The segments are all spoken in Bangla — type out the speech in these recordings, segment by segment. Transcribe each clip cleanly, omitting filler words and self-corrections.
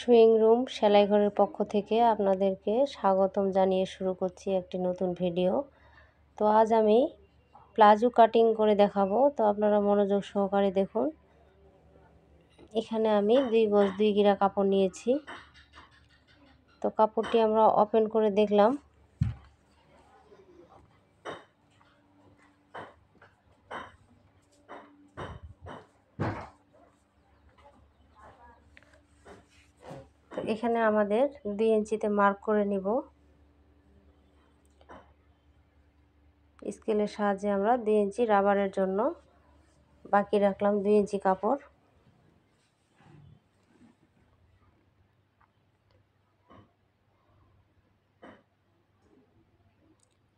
সুইং রুম সেলাই ঘরের পক্ষ থেকে আপনাদেরকে স্বাগতম জানিয়ে শুরু করছি একটি নতুন ভিডিও। তো আজ আমি প্লাজো কাটিং করে দেখাবো, তো আপনারা মনোযোগ সহকারে দেখুন। এখানে আমি 2 গজ 2 গিরা কাপড় নিয়েছি। তো কাপড়টি আমরা ওপেন করে দেখলাম। তো এখানে আমাদের 2 ইঞ্চিতে মার্ক করে নিব। স্কেলের সাহায্যে আমরা 2 ইঞ্চি রাবারের জন্য বাকি রাখলাম 2 ইঞ্চি কাপড়।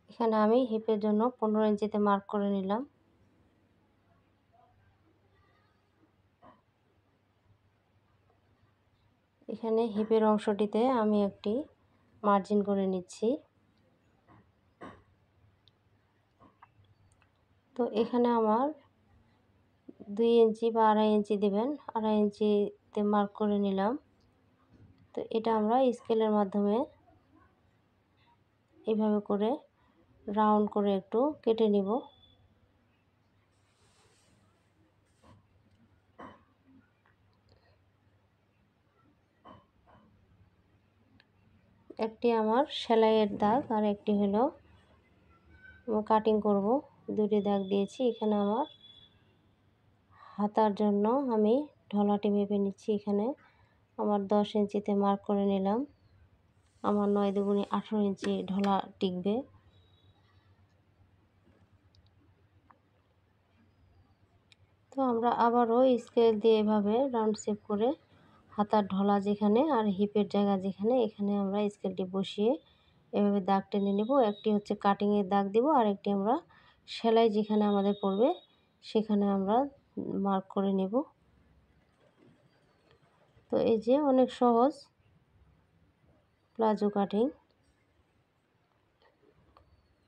এখানে আমি হিপের জন্য 15 ইঞ্চিতে মার্ক করে নিলাম। এখানে হিপের অংশটিতে আমি একটি মার্জিন করে নিচ্ছি। তো এখানে আমার 2 ইঞ্চি বা 2.5 ইঞ্চি দিবেন, 2.5 ইঞ্চিতে মার্ক করে নিলাম। তো এটা আমরা স্কেলের মাধ্যমে এভাবে করে রাউন্ড করে একটু কেটে নিব। একটি আমার সেলাইয়ের দাগ আর একটি হলো কাটিং করব, দুটি দাগ দিয়েছি। এখানে আমার হাতার জন্য আমি ঢলাটি মেপে নিচ্ছি। এখানে আমার 10 ইঞ্চিতে মার্ক করে নিলাম। আমার 9 দুগুণে 18 ইঞ্চি ঢলা টিকবে। তো আমরা আবারও স্কেল দিয়ে এভাবে রাউন্ড শেপ করে হাতার ঢলা যেখানে আর হিপের জায়গা যেখানে, এখানে আমরা স্কেলটি বসিয়ে এভাবে দাগ টেনে নেব। একটি হচ্ছে কাটিংয়ের দাগ দেব, আর একটি আমরা সেলাই যেখানে আমাদের পড়বে সেখানে আমরা মার্ক করে নেব। তো এই যে অনেক সহজ প্লাজো কাটিং।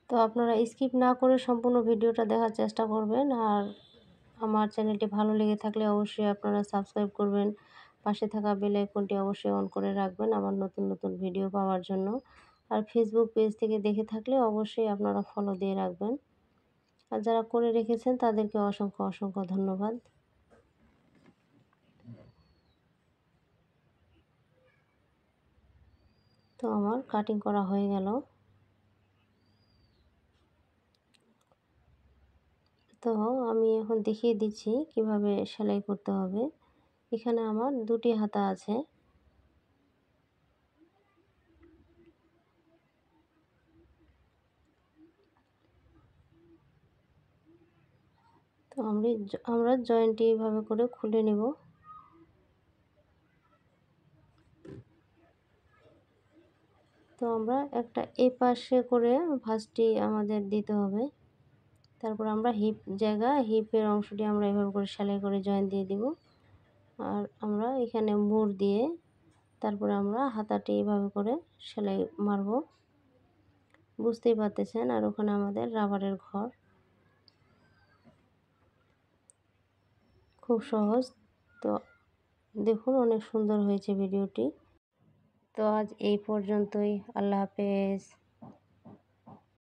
তো আপনারা স্কিপ না করে সম্পূর্ণ ভিডিওটা দেখার চেষ্টা করবেন। আর আমার চ্যানেলটি ভালো লেগে থাকলে অবশ্যই আপনারা সাবস্ক্রাইব করবেন। পাশে থাকা বেল আইকনটি অবশ্যই অন করে রাখবেন আমার নতুন নতুন ভিডিও পাওয়ার জন্য। আর ফেসবুক পেজ থেকে দেখে থাকলে অবশ্যই আপনারা ফলো দিয়ে রাখবেন। আর যারা করে রেখেছেন তাদেরকে অসংখ্য অসংখ্য ধন্যবাদ। তো আমার কাটিং করা হয়ে গেল। তো আমি এখন দেখিয়ে দিচ্ছি কিভাবে সেলাই করতে হবে। এখানে আমার দুটি হাতা আছে। তো আমরা জয়েন্টটি এইভাবে করে খুলে নেব। তো আমরা একটা এই পাশে করে ভাঁজটি আমাদের দিতে হবে। তারপর আমরা হিপের অংশটি আমরা এভাবে করে সেলাই করে জয়েন দিয়ে দিব। আর আমরা এখানে মুড় দিয়ে তারপরে আমরা হাতাটি এভাবে করে সেলাই মারব। বুঝতেই পারতেছেন। আর ওখানে আমাদের রাবারের ঘর। খুব সহজ। তো দেখুন অনেক সুন্দর হয়েছে ভিডিওটি। তো আজ এই পর্যন্তই। আল্লাহ হাফেজ।